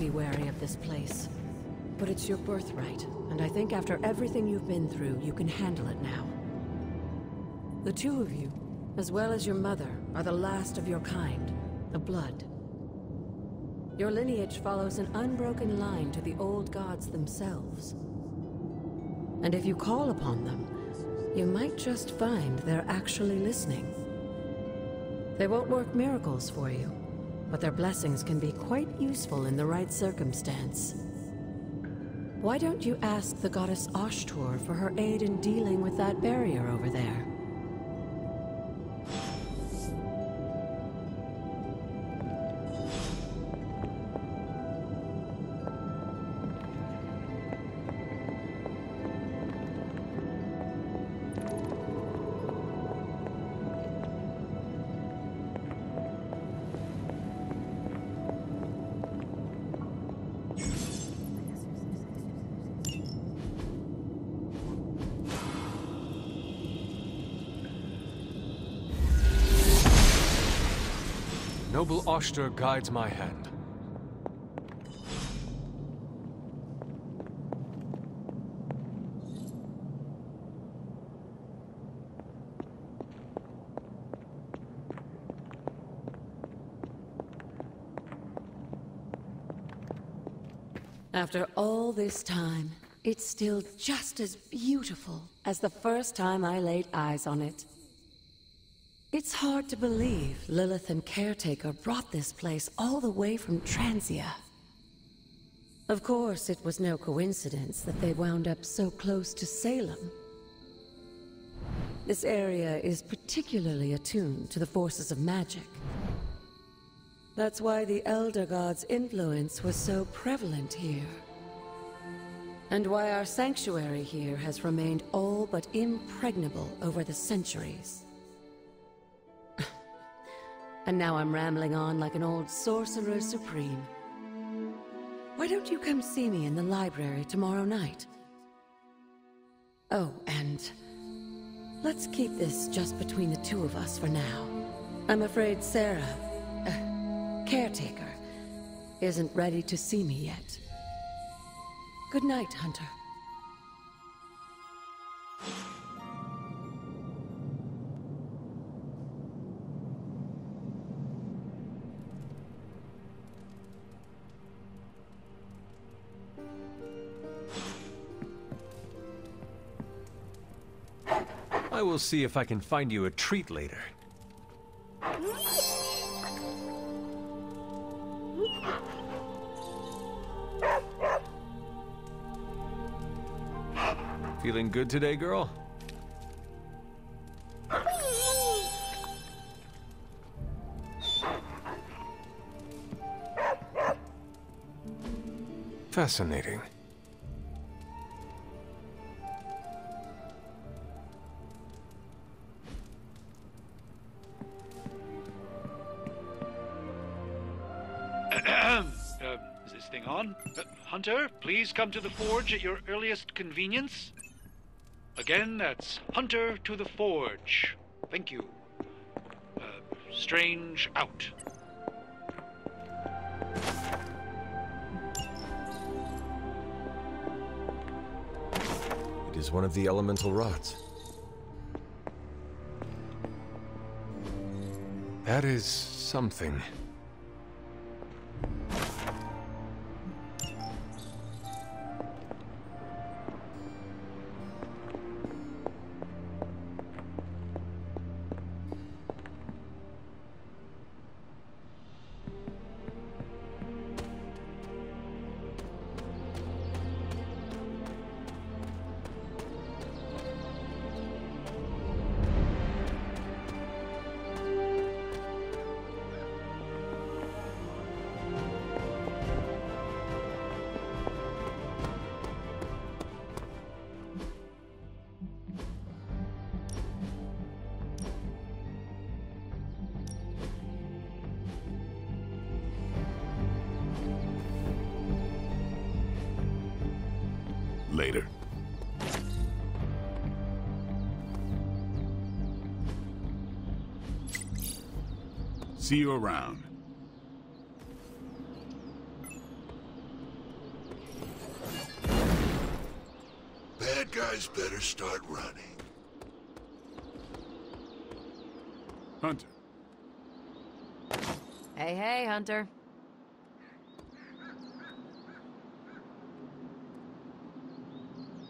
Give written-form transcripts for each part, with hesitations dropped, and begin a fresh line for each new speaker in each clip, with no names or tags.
be wary of this place. But it's your birthright, and I think after everything you've been through, you can handle it now. The two of you, as well as your mother, are the last of your kind, the Blood. Your lineage follows an unbroken line to the old gods themselves. And if you call upon them, you might just find they're actually listening. They won't work miracles for you, but their blessings can be quite useful in the right circumstance. Why don't you ask the goddess Ashtur for her aid in dealing with that barrier over there?
Noble Ashtur guides my hand.
After all this time, it's still just as beautiful as the first time I laid eyes on it. It's hard to believe Lilith and Caretaker brought this place all the way from Transia. Of course, it was no coincidence that they wound up so close to Salem. This area is particularly attuned to the forces of magic. That's why the Elder God's influence was so prevalent here. And why our sanctuary here has remained all but impregnable over the centuries. And now I'm rambling on like an old sorcerer supreme. Why don't you come see me in the library tomorrow night? Oh, and let's keep this just between the two of us for now. I'm afraid Sarah, Caretaker, isn't ready to see me yet. Good night, Hunter.
I will see if I can find you a treat later. Feeling good today, girl? Fascinating.
Is this thing on? Hunter, please come to the forge at your earliest convenience. Again, that's Hunter to the forge. Thank you. Strange out.
It is one of the elemental rods. That is something.
Later. See you around. guys better start running. Hunter.
Hey, hey, Hunter.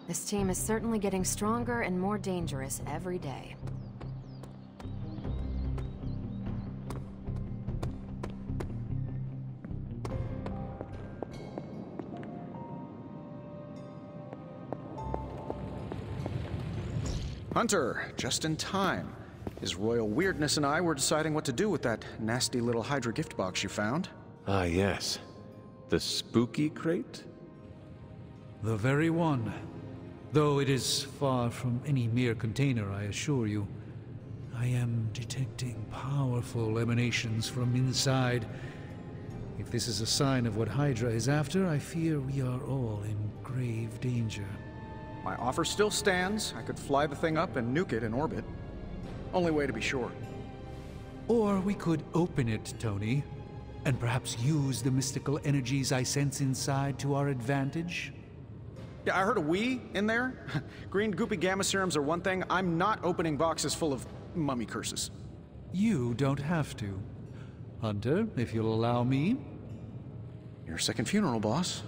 This team is certainly getting stronger and more dangerous every day.
Hunter, just in time. His royal weirdness and I were deciding what to do with that nasty little Hydra gift box you found.
Ah, yes. The spooky crate?
The very one. Though it is far from any mere container, I assure you. I am detecting powerful emanations from inside. If this is a sign of what Hydra is after, I fear we are all in grave danger.
My offer still stands. I could fly the thing up and nuke it in orbit. Only way to be sure.
Or we could open it, Tony, and perhaps use the mystical energies I sense inside to our advantage.
Yeah, I heard a "we" in there. Green goopy gamma serums are one thing. I'm not opening boxes full of mummy curses.
You don't have to. Hunter, if you'll allow me.
Your second funeral, boss.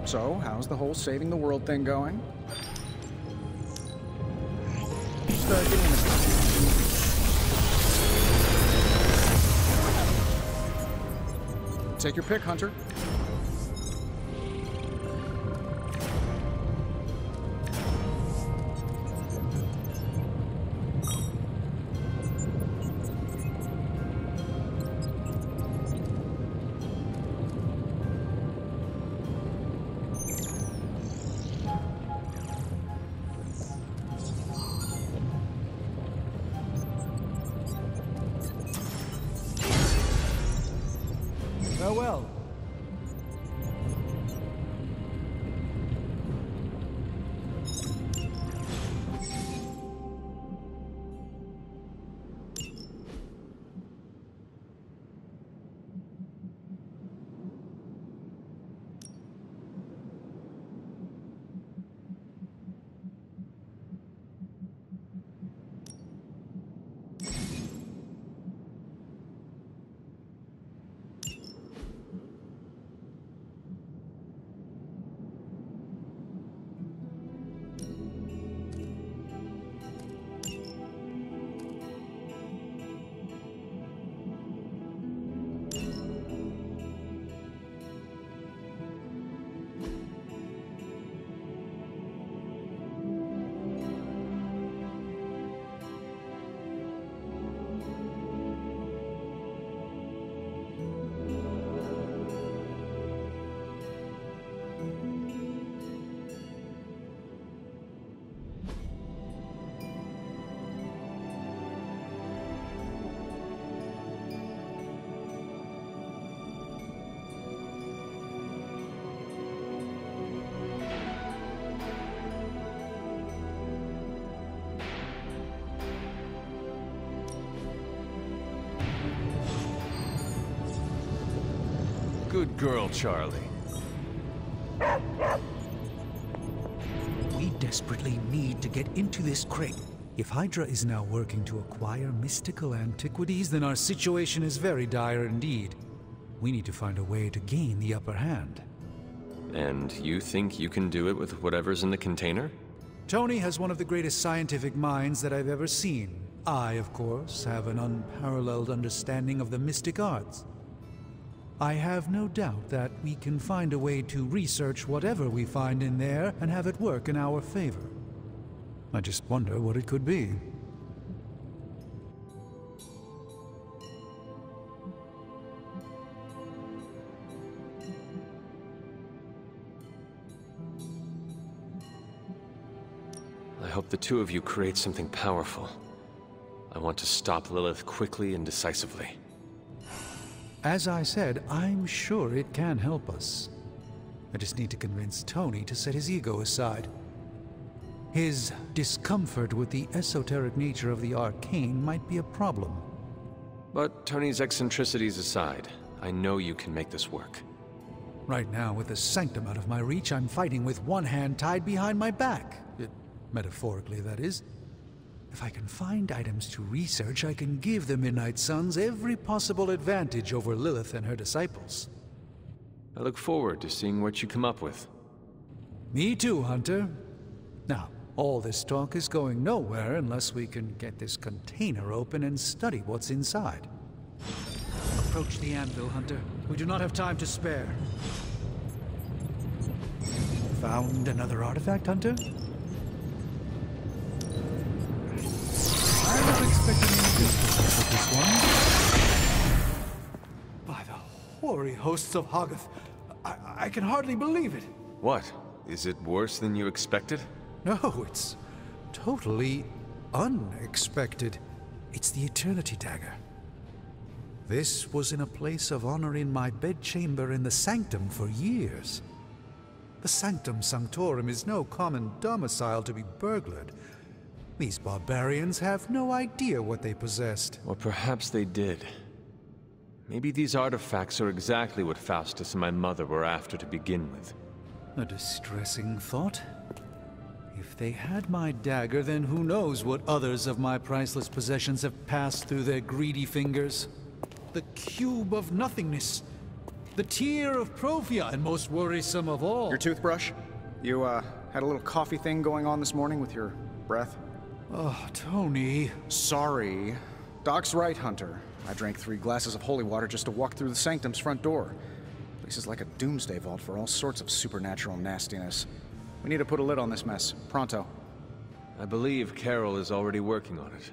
So, how's the whole saving the world thing going? Just, give me a minute. Take your pick, Hunter.
Farewell.
Good girl, Charlie.
We desperately need to get into this crate. If Hydra is now working to acquire mystical antiquities, then our situation is very dire indeed. We need to find a way to gain the upper hand.
And you think you can do it with whatever's in the container?
Tony has one of the greatest scientific minds that I've ever seen. I, of course, have an unparalleled understanding of the mystic arts. I have no doubt that we can find a way to research whatever we find in there and have it work in our favor. I just wonder what it could be.
I hope the two of you create something powerful. I want to stop Lilith quickly and decisively.
As I said, I'm sure it can help us. I just need to convince Tony to set his ego aside. His discomfort with the esoteric nature of the arcane might be a problem.
But Tony's eccentricities aside, I know you can make this work.
Right now, with the sanctum out of my reach, I'm fighting with one hand tied behind my back. Metaphorically, that is. If I can find items to research, I can give the Midnight Suns every possible advantage over Lilith and her disciples.
I look forward to seeing what you come up with.
Me too, Hunter. Now, all this talk is going nowhere unless we can get this container open and study what's inside. Approach the anvil, Hunter. We do not have time to spare. Found another artifact, Hunter? I was expecting you to with this one. By the hoary hosts of Hoggoth, I can hardly believe it.
What? Is it worse than you expected?
No, it's totally unexpected. It's the Eternity Dagger. This was in a place of honor in my bedchamber in the Sanctum for years. The Sanctum Sanctorum is no common domicile to be burglared. These barbarians have no idea what they possessed.
Or perhaps they did. Maybe these artifacts are exactly what Faustus and my mother were after to begin with.
A distressing thought. If they had my dagger, then who knows what others of my priceless possessions have passed through their greedy fingers. The Cube of Nothingness. The Tear of Profia, and most worrisome of all.
Your toothbrush? You, had a little coffee thing going on this morning with your breath?
Oh, Tony.
Sorry. Doc's right, Hunter. I drank 3 glasses of holy water just to walk through the Sanctum's front door. This is like a doomsday vault for all sorts of supernatural nastiness. We need to put a lid on this mess. Pronto.
I believe Carol is already working on it.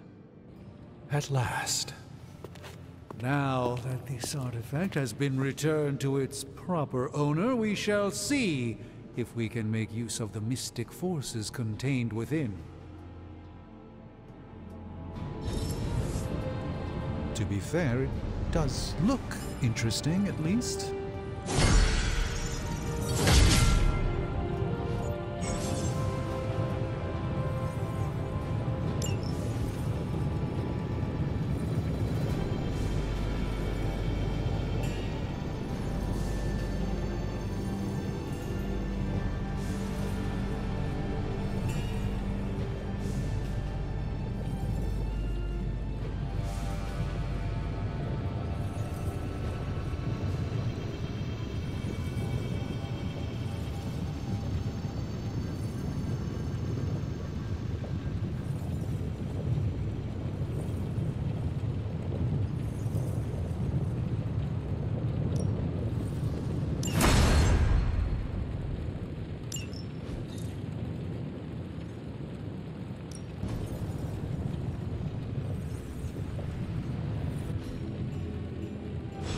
At last. Now that this artifact has been returned to its proper owner, we shall see if we can make use of the mystic forces contained within. To be fair, it does look interesting, at least.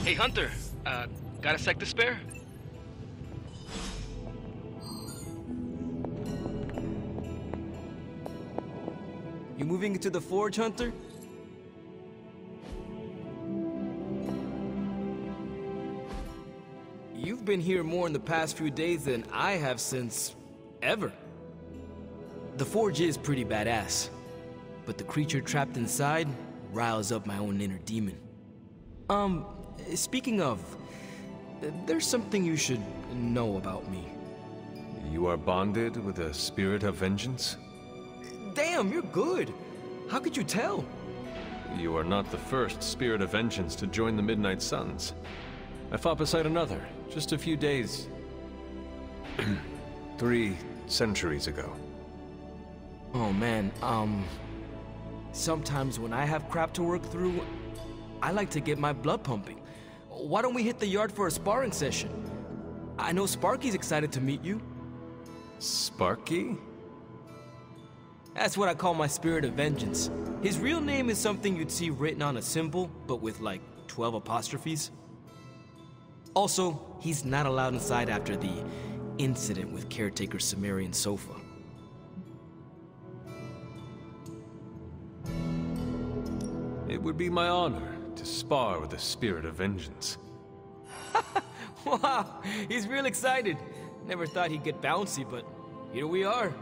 Hey, Hunter, got a sec to spare?
You moving into the forge, Hunter? You've been here more in the past few days than I have since ever. The forge is pretty badass, but the creature trapped inside riles up my own inner demon. Speaking of, there's something you should know about me.
You are bonded with a spirit of vengeance?
Damn, you're good. How could you tell?
You are not the first spirit of vengeance to join the Midnight Suns. I fought beside another, just a few days... 3 centuries ago.
Oh man, sometimes when I have crap to work through, I like to get my blood pumping. Why don't we hit the yard for a sparring session? I know Sparky's excited to meet you.
Sparky?
That's what I call my spirit of vengeance. His real name is something you'd see written on a symbol, but with like 12 apostrophes. Also, he's not allowed inside after the incident with caretaker Sumerian Sofa.
It would be my honor to spar with the spirit of vengeance.
Wow, he's real excited. Never thought he'd get bouncy, but here we are.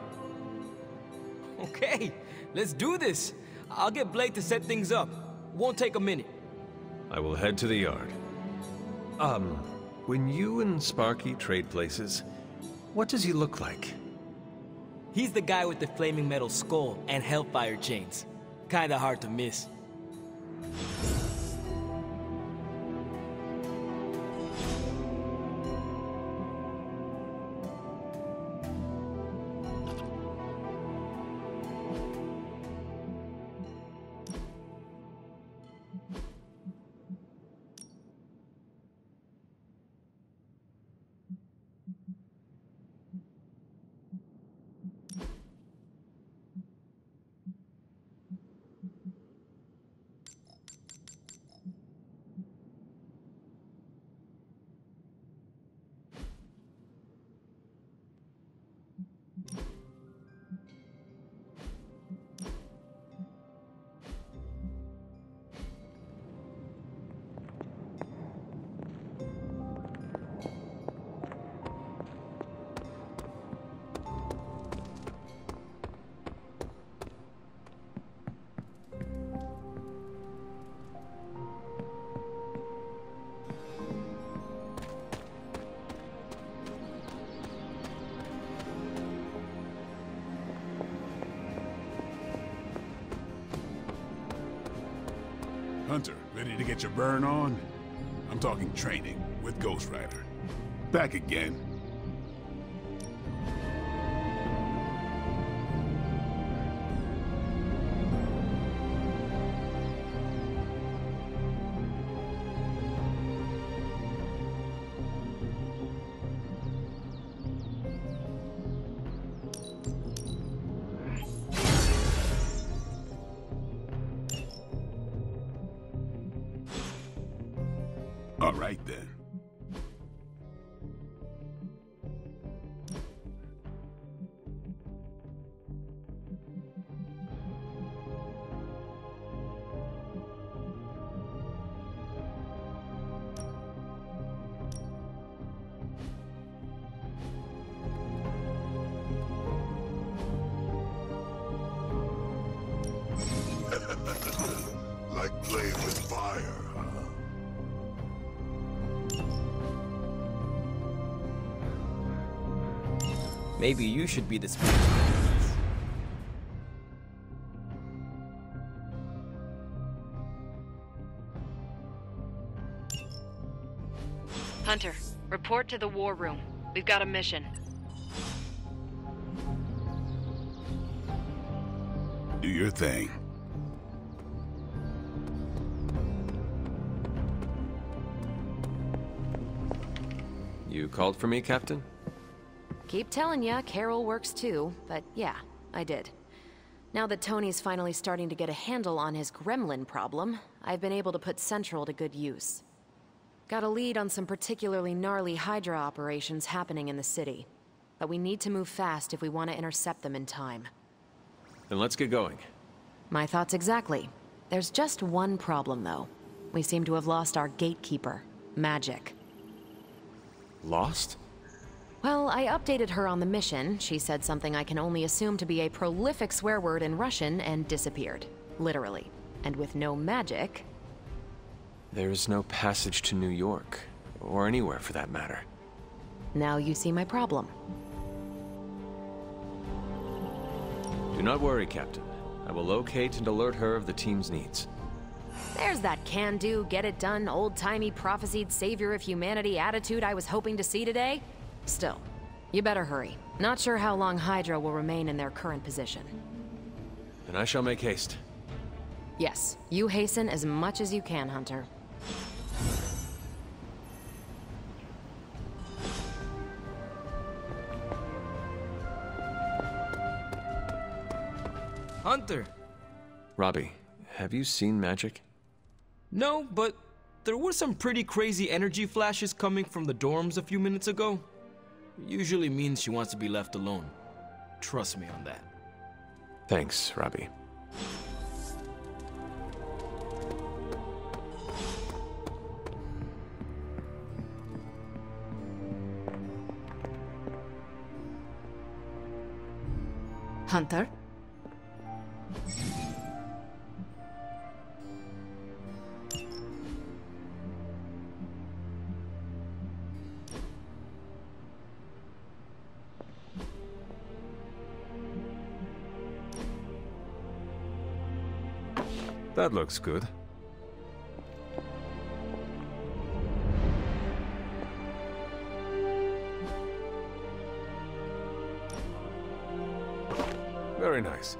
Okay, let's do this. I'll get Blake to set things up. Won't take a minute.
I will head to the yard. When you and Sparky trade places, what does he look like?
He's the guy with the flaming metal skull and hellfire chains. Kinda hard to miss.
Hunter, ready to get your burn on? I'm talking training with Ghost Rider. Back again. All right, then. Like playing with fire, huh?
Maybe you should be the spirit.
Hunter, report to the war room. We've got a mission.
Do your thing.
You called for me, Captain?
Keep telling ya, Carol works too, but yeah, I did. Now that Tony's finally starting to get a handle on his gremlin problem, I've been able to put Central to good use. Got a lead on some particularly gnarly Hydra operations happening in the city. But we need to move fast if we want to intercept them in time.
Then let's get going.
My thoughts exactly. There's just one problem, though. We seem to have lost our gatekeeper, Magic.
Lost?
Well, I updated her on the mission. She said something I can only assume to be a prolific swear word in Russian and disappeared. Literally. And with no magic...
There is no passage to New York, or anywhere for that matter.
Now you see my problem.
Do not worry, Captain. I will locate and alert her of the team's needs.
There's that can-do, get-it-done, old-timey prophesied savior of humanity attitude I was hoping to see today. Still, you better hurry. Not sure how long Hydra will remain in their current position.
Then I shall make haste.
Yes, you hasten as much as you can, Hunter.
Hunter!
Robbie, have you seen Magic?
No, but there were some pretty crazy energy flashes coming from the dorms a few minutes ago. Usually means she wants to be left alone. Trust me on that.
Thanks, Robbie.
Hunter?
That looks good. Very nice.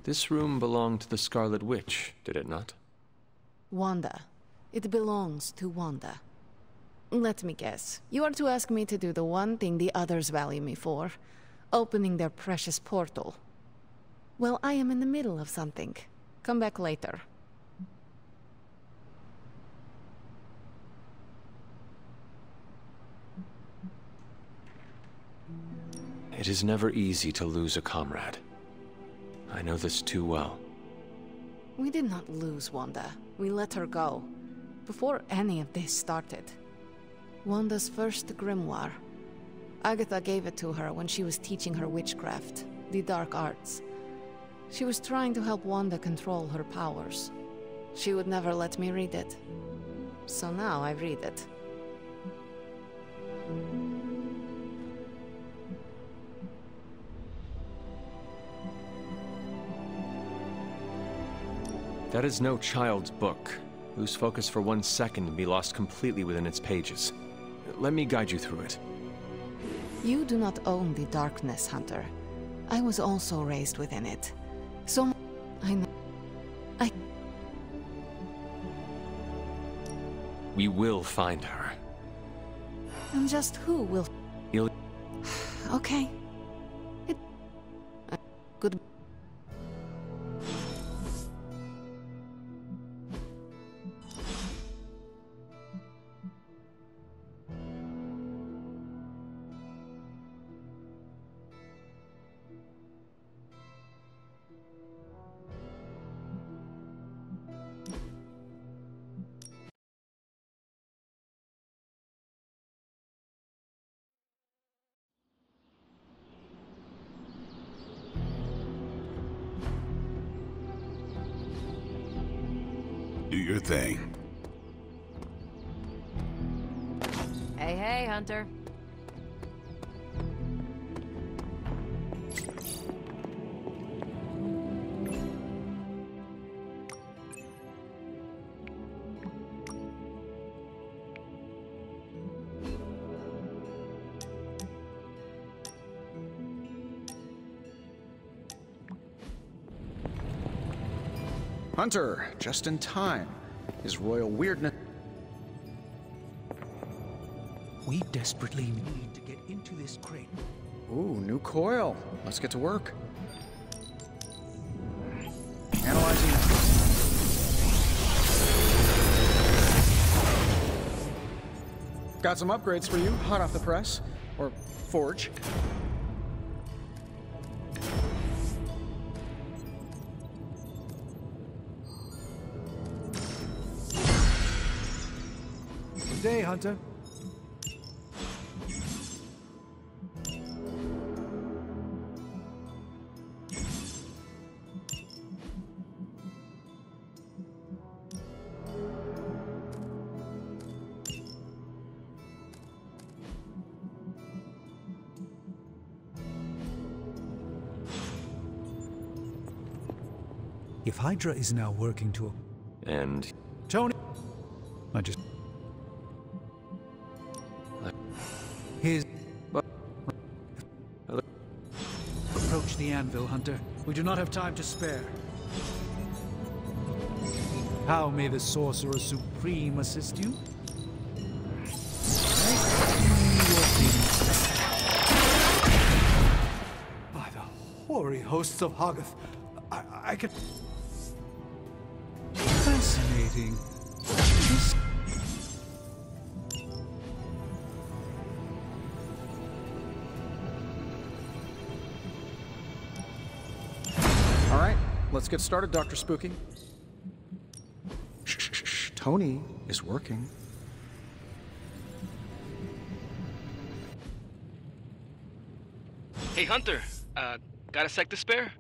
This room belonged to the Scarlet Witch, did it not?
Wanda. It belongs to Wanda. Let me guess. You are to ask me to do the one thing the others value me for. Opening their precious portal. Well, I am in the middle of something. Come back later.
It is never easy to lose a comrade. I know this too well.
We did not lose Wanda. We let her go. Before any of this started. Wanda's first grimoire. Agatha gave it to her when she was teaching her witchcraft, the dark arts. She was trying to help Wanda control her powers. She would never let me read it. So now I read it.
That is no child's book. Lose focus for 1 second and be lost completely within its pages. Let me guide you through it.
You do not own the darkness, Hunter. I was also raised within it. So I know.
We will find her.
And just who will...
You'll...
Okay. Good.
Do your thing.
Hey, hey, Hunter.
Hunter, just in time. His royal weirdness...
We desperately need to get into this crate.
Ooh, new coil. Let's get to work. Analyzing it. Got some upgrades for you, hot off the press. Or forge.
Good day, Hunter. If Hydra is now working to...
And...
Tony! I just... His... Approach the anvil, Hunter. We do not have time to spare. How may the Sorcerer Supreme assist you? By the hoary hosts of Hoggoth, I could... Fascinating. This...
All right, let's get started, Dr. Spooky. Shh, shh, shh. Tony is working.
Hey, Hunter. Got a sec to spare?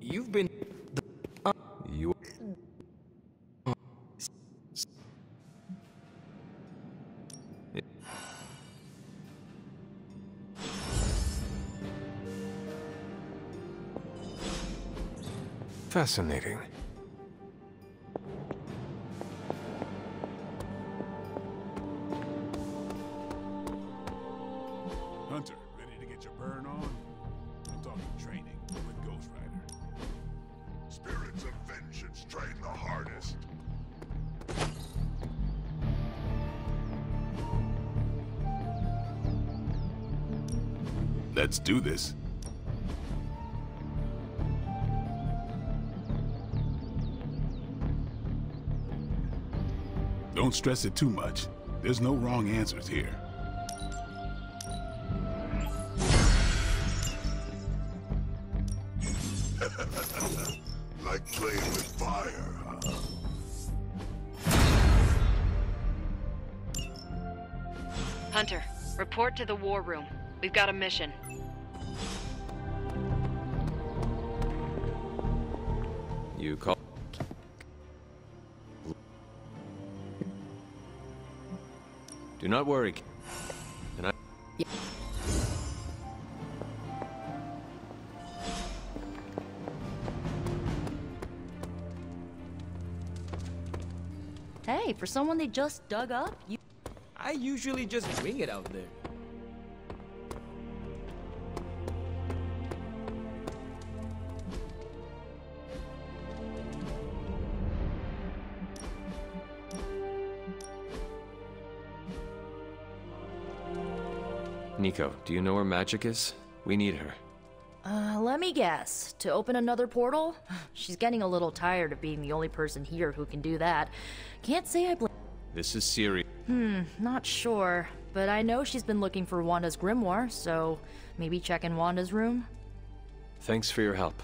You've been...
You... Fascinating.
Hunter, ready to get your burn on? I'm talking training with Ghost Rider. Spirits of vengeance train the hardest. Let's do this. Don't stress it too much. There's no wrong answers here. Like playing with fire, huh?
Hunter, report to the war room. We've got a mission.
You call... Do not worry. And I...
Hey, for someone they just dug up, you...
I usually just wing it out there.
Nico, do you know where Magic is? We need her.
Let me guess. To open another portal? She's getting a little tired of being the only person here who can do that. Can't say I blame...
This is serious.
Not sure. But I know she's been looking for Wanda's grimoire, so maybe check in Wanda's room?
Thanks for your help.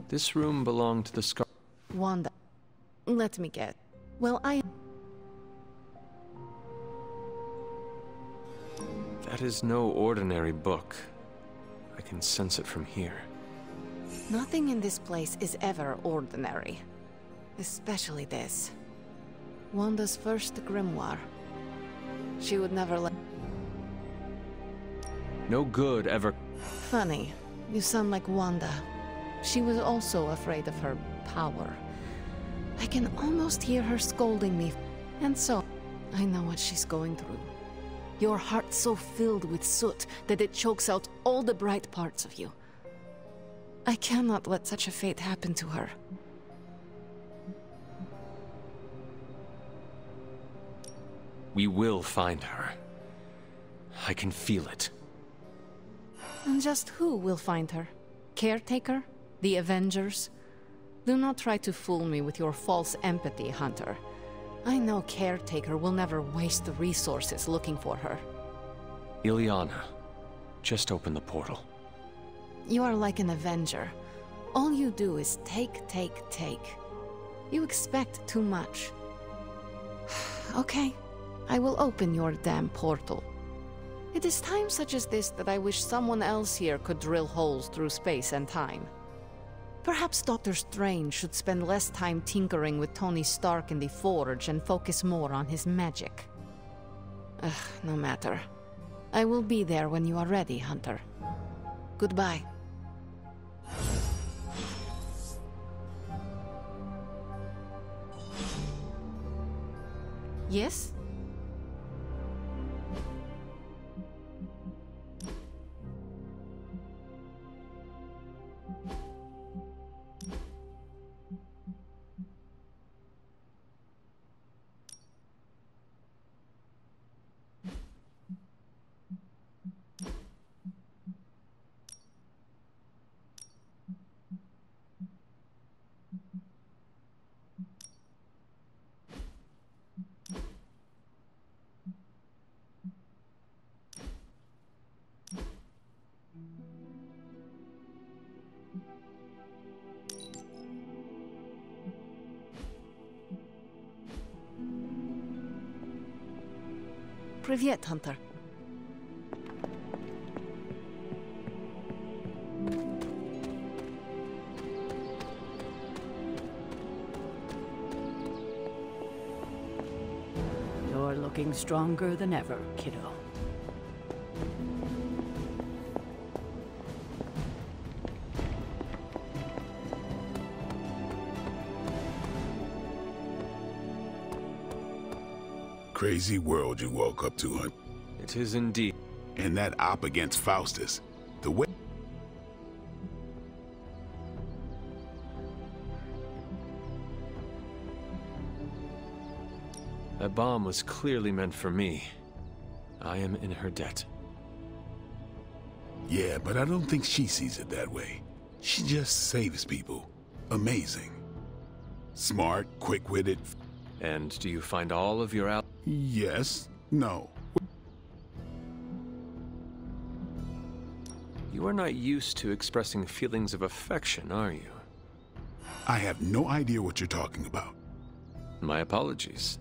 This room belonged to the Scar...
Wanda, let me get... Well,
That is no ordinary book. I can sense it from here.
Nothing in this place is ever ordinary. Especially this. Wanda's first grimoire. She would never let...
No good ever...
Funny. You sound like Wanda. She was also afraid of her power. I can almost hear her scolding me. And so, I know what she's going through. Your heart so filled with soot that it chokes out all the bright parts of you. I cannot let such a fate happen to her.
We will find her. I can feel it.
And just who will find her? Caretaker? The Avengers? Do not try to fool me with your false empathy, Hunter. I know Caretaker will never waste the resources looking for her.
Illyana, just open the portal.
You are like an Avenger. All you do is take, take, take. You expect too much. Okay, I will open your damn portal. It is times such as this that I wish someone else here could drill holes through space and time. Perhaps Doctor Strange should spend less time tinkering with Tony Stark in the Forge and focus more on his magic. No matter. I will be there when you are ready, Hunter. Goodbye. Yes? Privyet, Hunter.
You're looking stronger than ever, kiddo.
Crazy world you woke up to, Hunt.
It is indeed.
And that op against Faustus. The way...
That bomb was clearly meant for me. I am in her debt.
Yeah, but I don't think she sees it that way. She just saves people. Amazing. Smart, quick-witted.
And do you find all of your
Yes. No.
You are not used to expressing feelings of affection, are you?
I have no idea what you're talking about.
My apologies.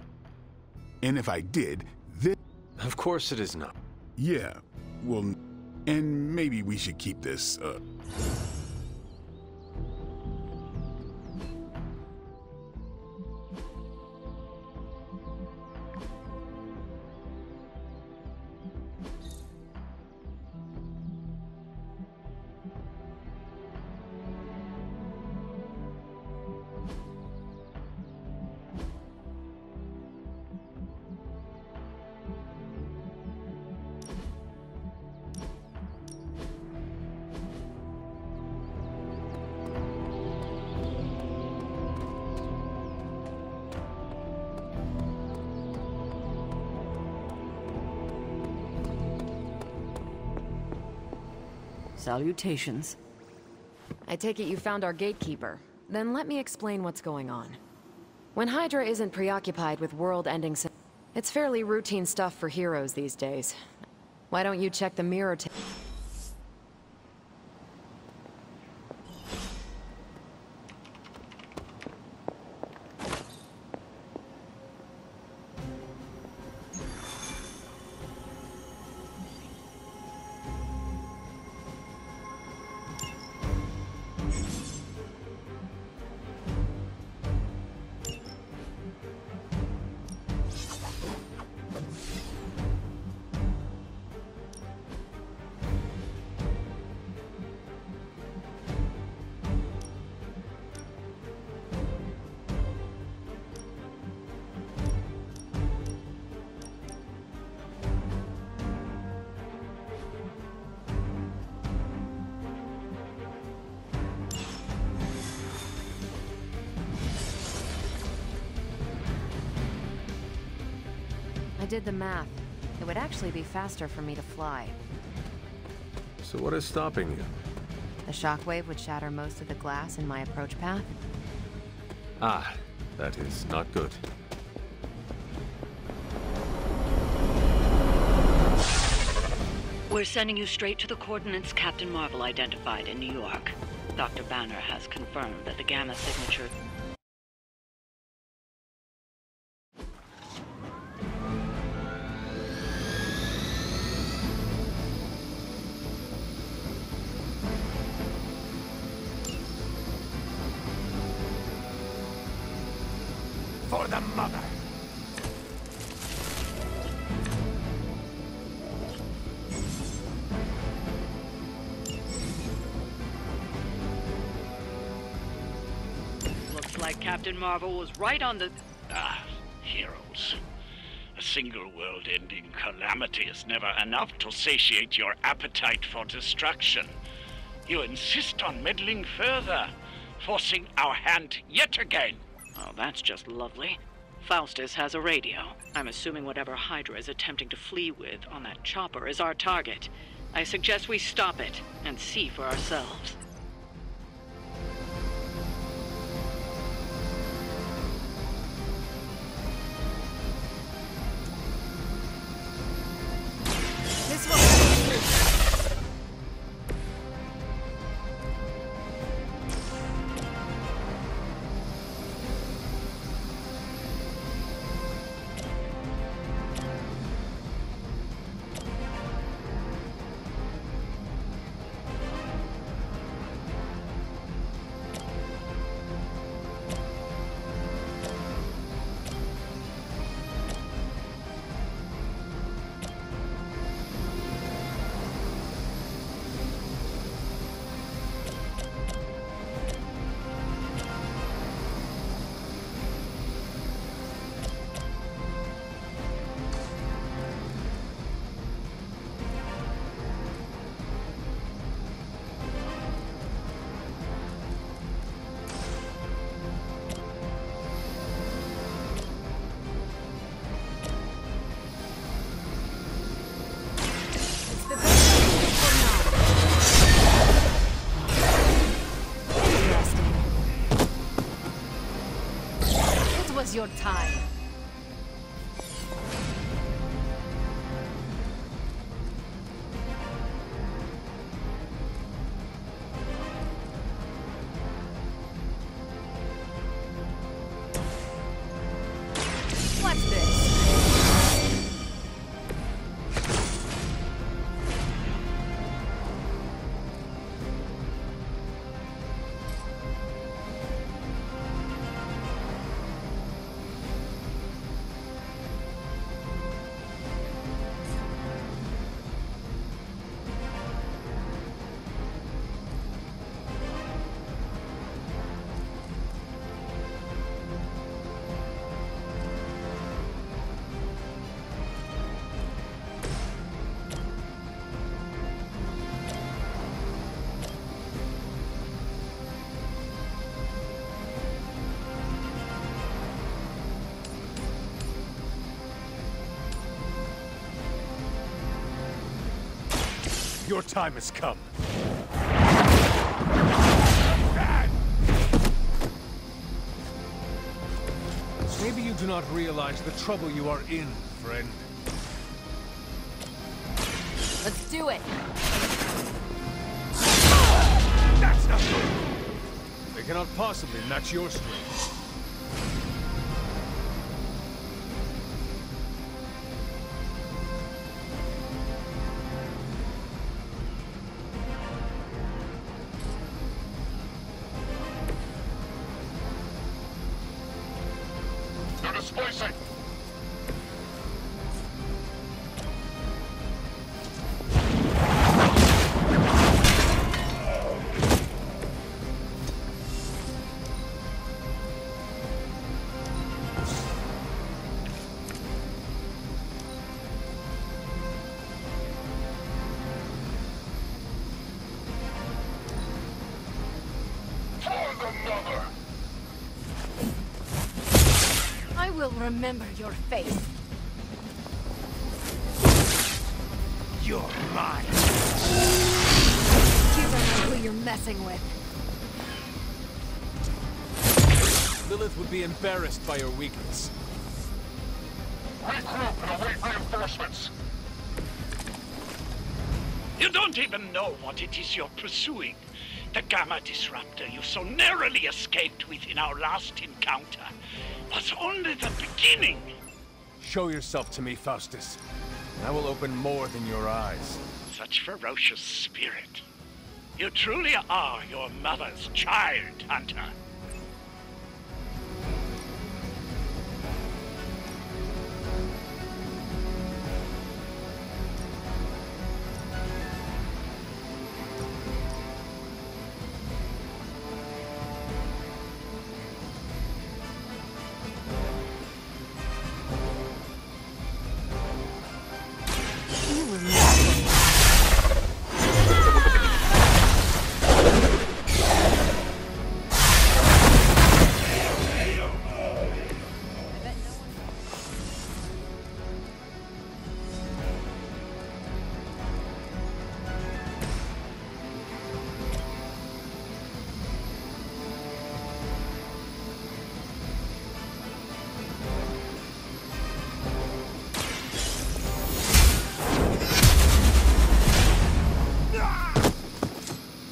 And if I did, then...
Of course it is not.
Yeah, well... And maybe we should keep this,
Salutations.
I take it you found our gatekeeper. Then let me explain what's going on. When Hydra isn't preoccupied with world-ending it's fairly routine stuff for heroes these days. Why don't you check the mirror I did the math. It would actually be faster for me to fly.
So what is stopping you?
The shockwave would shatter most of the glass in my approach path.
Ah, that is not good.
We're sending you straight to the coordinates Captain Marvel identified in New York. Dr. Banner has confirmed that the gamma signature...
For the mother!
Looks like Captain Marvel was right on the...
Heroes. A single world-ending calamity is never enough to satiate your appetite for destruction. You insist on meddling further, forcing our hand yet again.
Oh, that's just lovely. Faustus has a radio. I'm assuming whatever Hydra is attempting to flee with on that chopper is our target. I suggest we stop it and see for ourselves.
This will...
your time. What's this?
Your time has come.
Maybe you do not realize the trouble you are in, friend.
Let's do it.
That's not good. They cannot possibly match your strength.
They're displacing! For the mother!
I will remember your face.
You're mine.
You don't know who you're messing with.
Lilith would be embarrassed by your weakness.
Regroup and await reinforcements!
You don't even know what it is you're pursuing. The Gamma Disruptor you so narrowly escaped with in our last encounter was only the beginning.
Show yourself to me, Faustus. I will open more than your eyes.
Such ferocious spirit. You truly are your mother's child, Hunter.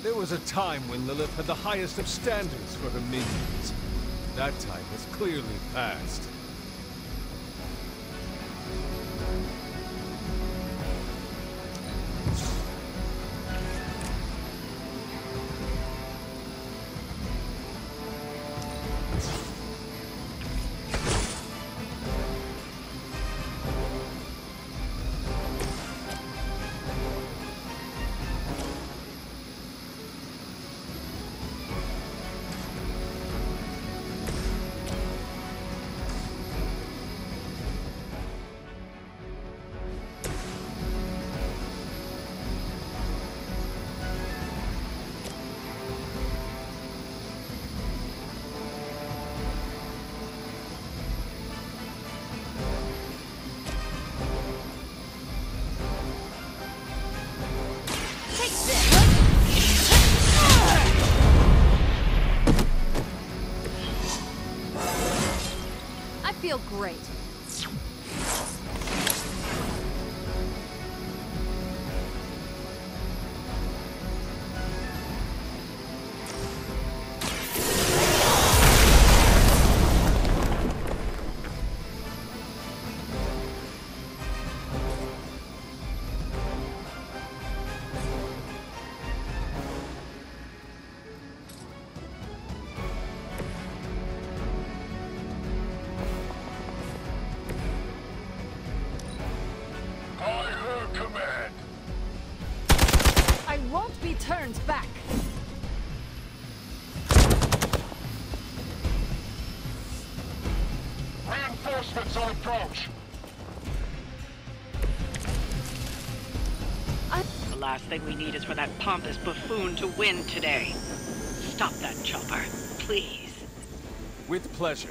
There was a time when Lilith had the highest of standards for her minions. That time has clearly passed.
Great. I won't be turned back.
Reinforcements on approach.
The last thing we need is for that pompous buffoon to win today. Stop that chopper, please.
With pleasure.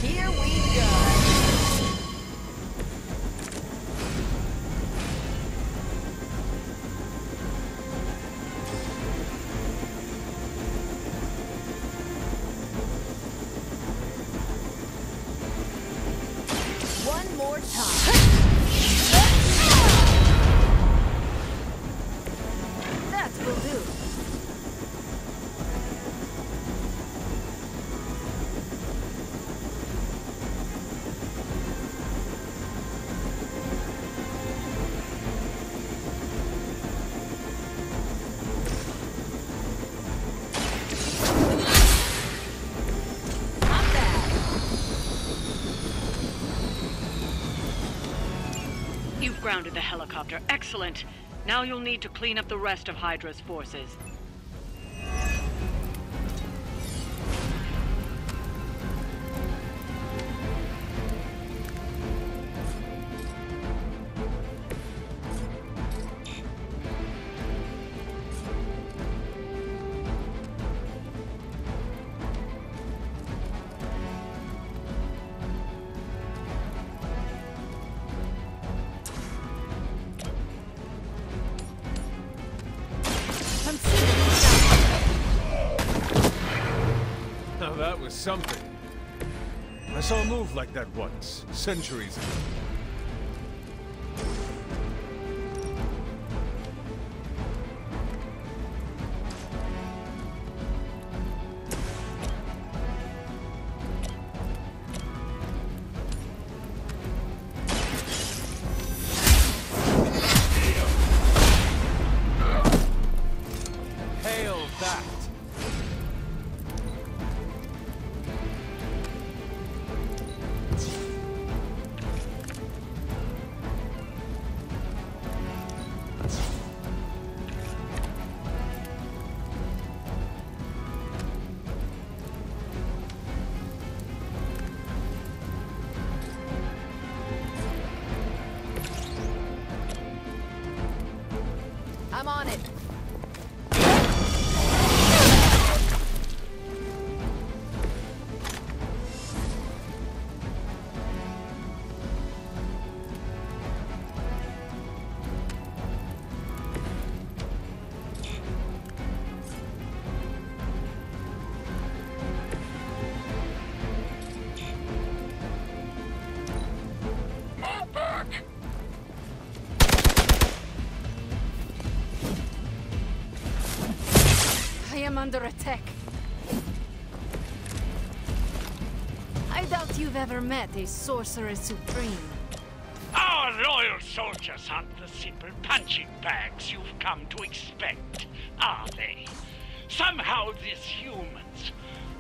Here we go. One more time. That will do.
You've grounded the helicopter. Excellent. Now you'll need to clean up the rest of Hydra's forces.
Now that was something. I saw a move like that once, centuries ago. Hail that!
I'm on it.
Move back!
I am under attack. I doubt you've ever met a Sorcerer Supreme.
Our loyal soldiers aren't the simple punching bags you've come to expect, are they? Somehow these humans,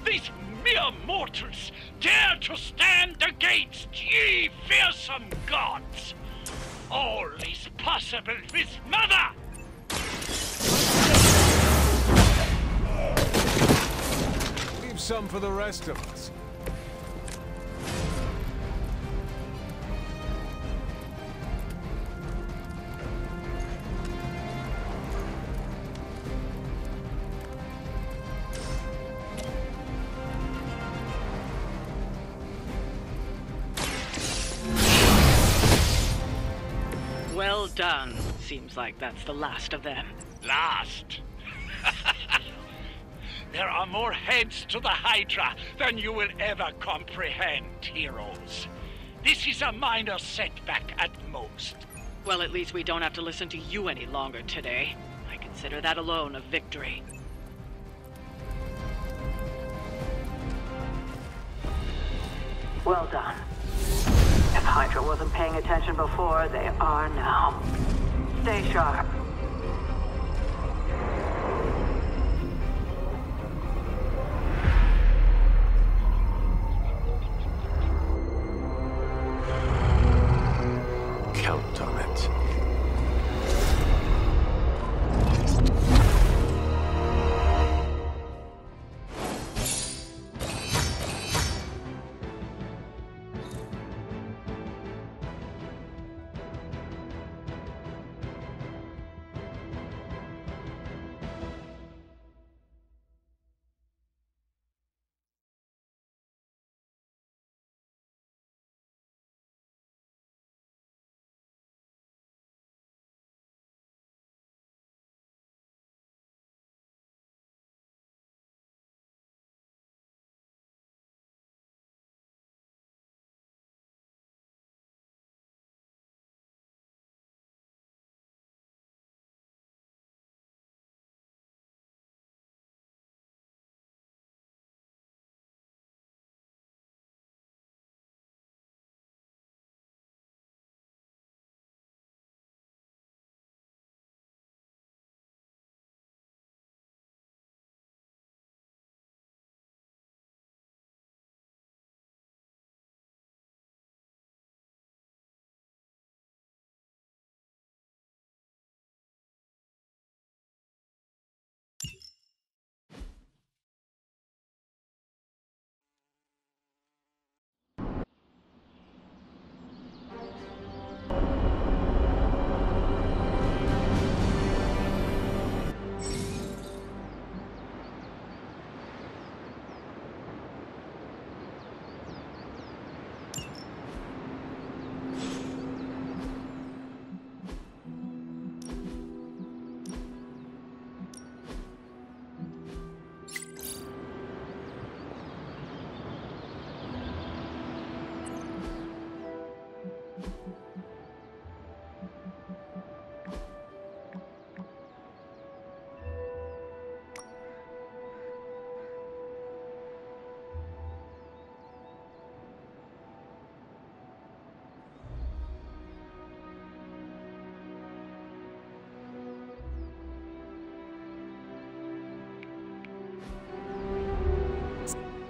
these mere mortals, dare to stand against ye fearsome gods. All is possible with Mother!
some for the rest of us.
Well done. Seems like that's the last of them.
Last? There are more heads to the Hydra than you will ever comprehend, heroes. This is a minor setback at most.
Well, at least we don't have to listen to you any longer today. I consider that alone a victory.
Well done. If Hydra wasn't paying attention before, they are now. Stay sharp.
Count on it.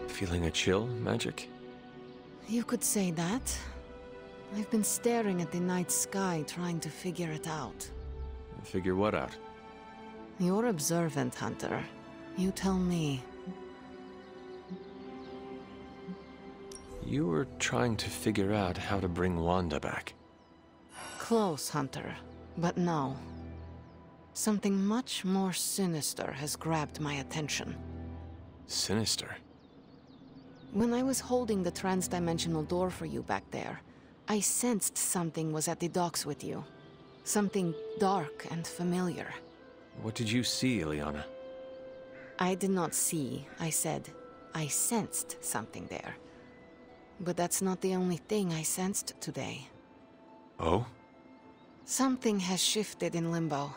Feeling a chill, Magic?
You could say that. I've been staring at the night sky, trying to figure it out.
Figure what out?
You're observant, Hunter. You tell me.
You were trying to figure out how to bring Wanda back.
Close, Hunter. But no. Something much more sinister has grabbed my attention.
Sinister?
When I was holding the trans-dimensional door for you back there, I sensed something was at the docks with you. Something dark and familiar.
What did you see, Illyana?
I did not see, I said. I sensed something there. But that's not the only thing I sensed today.
Oh?
Something has shifted in Limbo,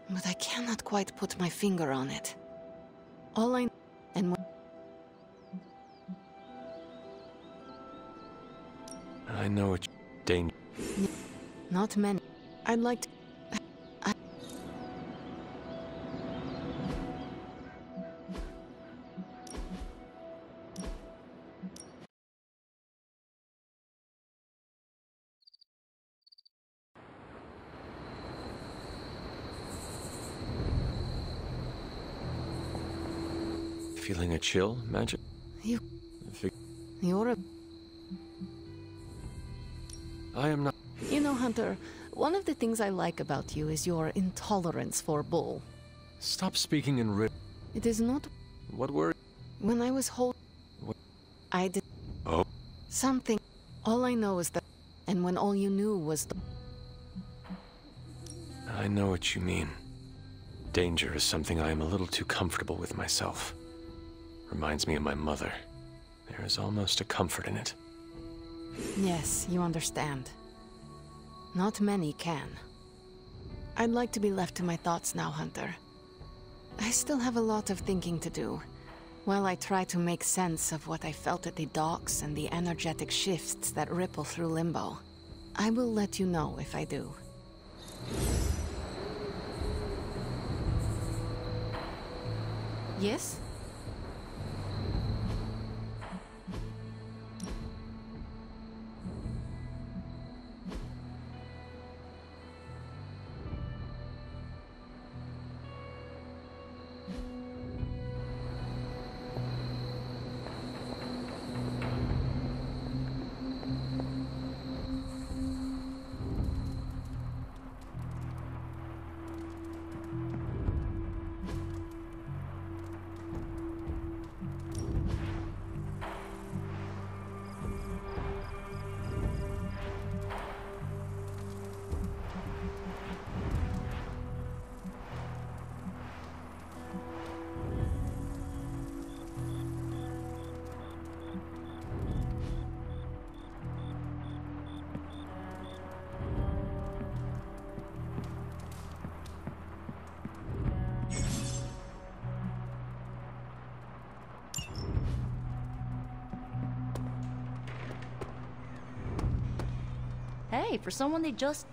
but I cannot quite put my finger on it. All I know, and
I know it's danger.
Not many. I'd like to...
feeling a chill, Magic?
You're a...
I am not...
You know, Hunter, one of the things I like about you is your intolerance for bull.
Stop speaking in rib...
It is not...
What word?
When I was I did...
Oh?
Something... All I know is that... And when all you knew was the...
I know what you mean. Danger is something I am a little too comfortable with myself. Reminds me of my mother. There is almost a comfort in it.
Yes, you understand. Not many can. I'd like to be left to my thoughts now, Hunter. I still have a lot of thinking to do, while I try to make sense of what I felt at the docks and the energetic shifts that ripple through Limbo. I will let you know if I do. Yes?
Hey, for someone they just